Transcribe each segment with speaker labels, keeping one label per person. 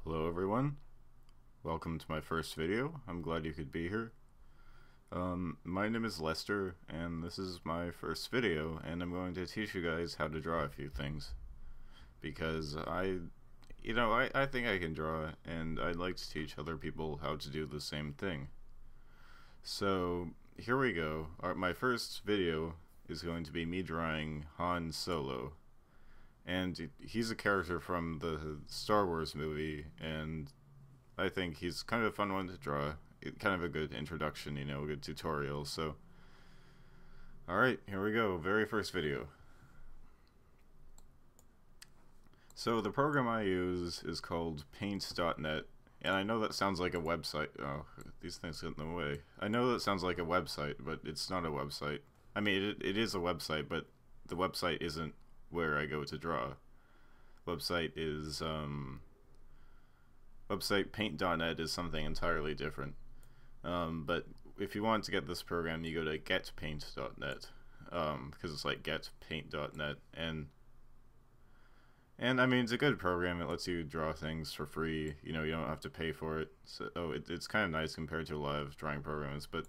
Speaker 1: Hello everyone, welcome to my first video. I'm glad you could be here. My name is Lester and this is my first video, and I'm going to teach you guys how to draw a few things because I think I can draw, and I'd like to teach other people how to do the same thing. So here we go. My first video is going to be me drawing Han Solo. And he's a character from the Star Wars movie, and I think he's kind of a fun one to draw. Kind of a good introduction, a good tutorial. So, alright, here we go. Very first video. So the program I use is called paint.net, and I know that sounds like a website. Oh, these things get in the way. I know that sounds like a website, but it's not a website. I mean, it is a website, but the website isn't where I go to draw. Website paint.net is something entirely different. But if you want to get this program, you go to getpaint.net, because it's like getpaint.net, and I mean, it's a good program. It lets you draw things for free. You don't have to pay for it. So it's kind of nice compared to a lot of drawing programs. But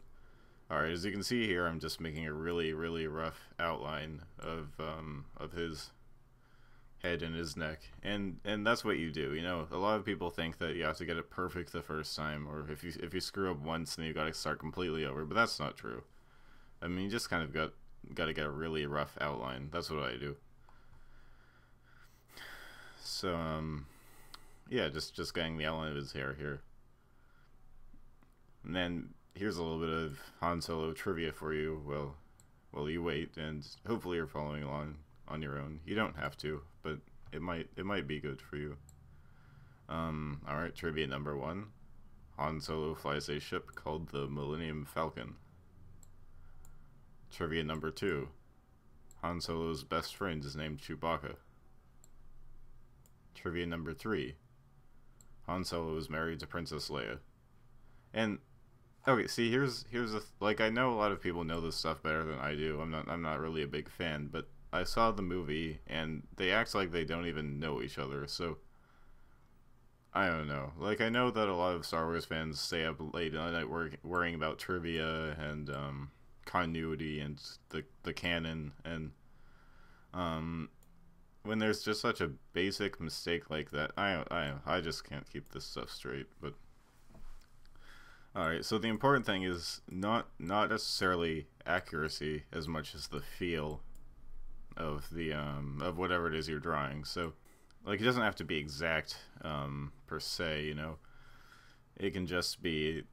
Speaker 1: alright, as you can see here, I'm just making a really rough outline of his head and his neck, and that's what you do. A lot of people think that you have to get it perfect the first time, or if you screw up once, then you got to start completely over. But that's not true. I mean, you just kind of got to get a really rough outline. That's what I do. So yeah, just getting the outline of his hair here, and then here's a little bit of Han Solo trivia for you. Well, you wait, and hopefully you're following along on your own. You don't have to, but it might be good for you. Alright, trivia number 1. Han Solo flies a ship called the Millennium Falcon. Trivia number 2. Han Solo's best friend is named Chewbacca. Trivia number 3. Han Solo is married to Princess Leia. And okay, see, here's like, I know a lot of people know this stuff better than I do. I'm not really a big fan, but I saw the movie and they act like they don't even know each other. So I don't know. Like, I know that a lot of Star Wars fans stay up late at night worrying about trivia and continuity and the canon, and when there's just such a basic mistake like that, I just can't keep this stuff straight. But alright, so the important thing is not necessarily accuracy as much as the feel of the of whatever it is you're drawing. So, like, it doesn't have to be exact per se. It can just be,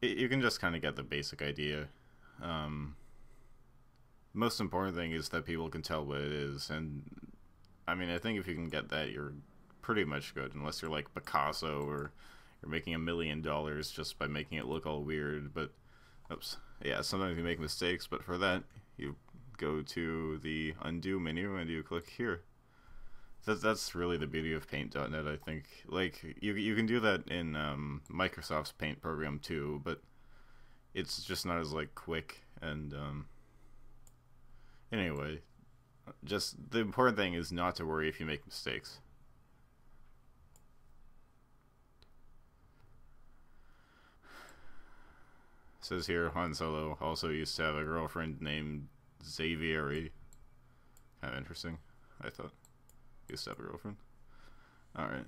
Speaker 1: you can just kind of get the basic idea. Most important thing is that people can tell what it is, and I mean, I think if you can get that, you're pretty much good, unless you're like Picasso, or you're making $1 million just by making it look all weird. But oops, yeah, sometimes you make mistakes, but for that you go to the undo menu and you click here. That's really the beauty of paint.net, I think. Like, you can do that in Microsoft's Paint program too, but it's just not as like quick. And anyway, just the important thing is not to worry if you make mistakes. It says here, Han Solo also used to have a girlfriend named Xavieri. Kind of interesting, I thought. He used to have a girlfriend. Alright.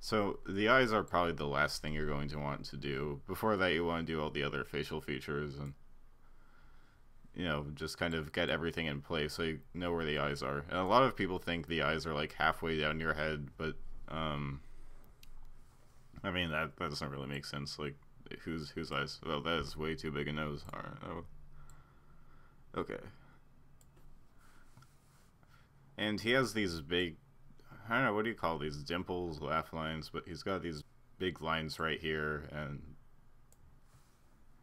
Speaker 1: So, the eyes are probably the last thing you're going to want to do. Before that, you want to do all the other facial features and, just kind of get everything in place so you know where the eyes are. And a lot of people think the eyes are like halfway down your head, but, I mean, that doesn't really make sense. Like, whose eyes? Well, that is way too big a nose. Alright, oh. Okay. And he has these big, I don't know, what do you call these? Dimples, laugh lines, but he's got these big lines right here, and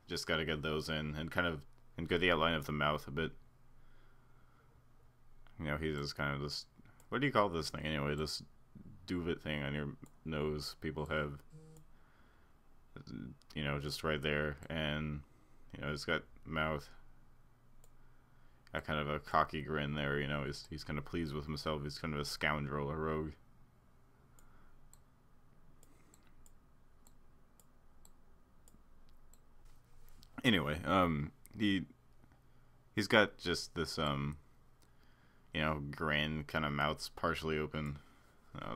Speaker 1: just gotta get those in, and get the outline of the mouth a bit. He's just kind of this, what do you call this thing anyway? This duvet thing on your nose people have, just right there, and, he's got mouth. Got kind of a cocky grin there, he's kind of pleased with himself. He's kind of a scoundrel, a rogue. Anyway, he's got just this grin, kind of mouth's partially open.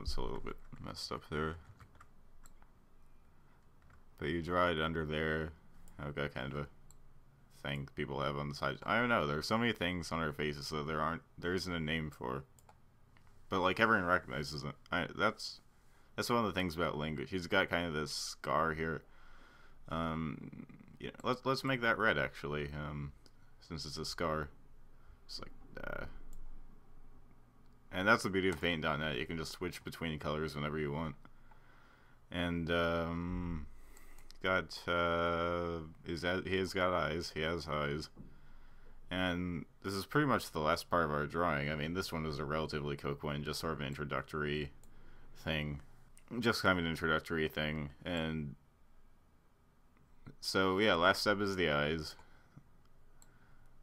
Speaker 1: It's a little bit messed up there. But you draw it under there. I've got kind of a thing people have on the side. I don't know. There's so many things on our faces that there isn't a name for. But like everyone recognizes it. That's one of the things about language. He's got kind of this scar here. Let's make that red actually. Since it's a scar. It's like and that's the beauty of paint.net. You can just switch between colors whenever you want. And he has got eyes. He has eyes. And this is pretty much the last part of our drawing. I mean, this one was a relatively quick one, just sort of an introductory thing. Just kind of an introductory thing. And so, yeah, last step is the eyes.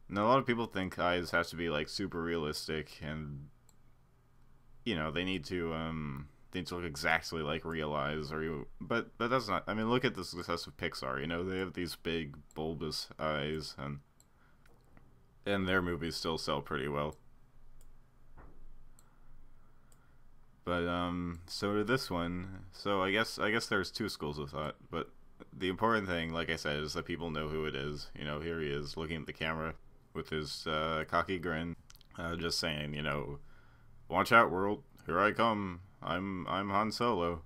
Speaker 1: Now, a lot of people think eyes have to be, like, super realistic, and, you know, they need to look exactly like real eyes, but that's not, I mean, look at the success of Pixar, you know, they have these big, bulbous eyes, and their movies still sell pretty well. But, so to this one, so I guess there's two schools of thought, but the important thing, like I said, is that people know who it is. You know, here he is, looking at the camera, with his, cocky grin, just saying, you know, watch out, world, here I come. I'm Han Solo.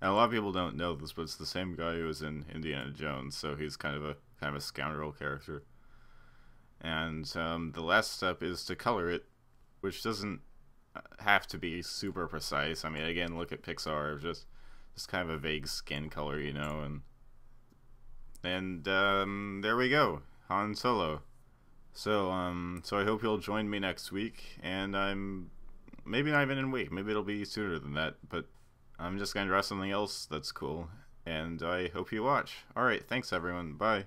Speaker 1: And a lot of people don't know this, but it's the same guy who was in Indiana Jones, so he's kind of a scoundrel character. And the last step is to color it, which doesn't have to be super precise. I mean, again, look at Pixar, just kind of a vague skin color, you know, and there we go, Han Solo. So I hope you'll join me next week, and maybe not even in a week, maybe it'll be sooner than that, but I'm just gonna draw something else that's cool, and I hope you watch. Alright, thanks everyone, bye.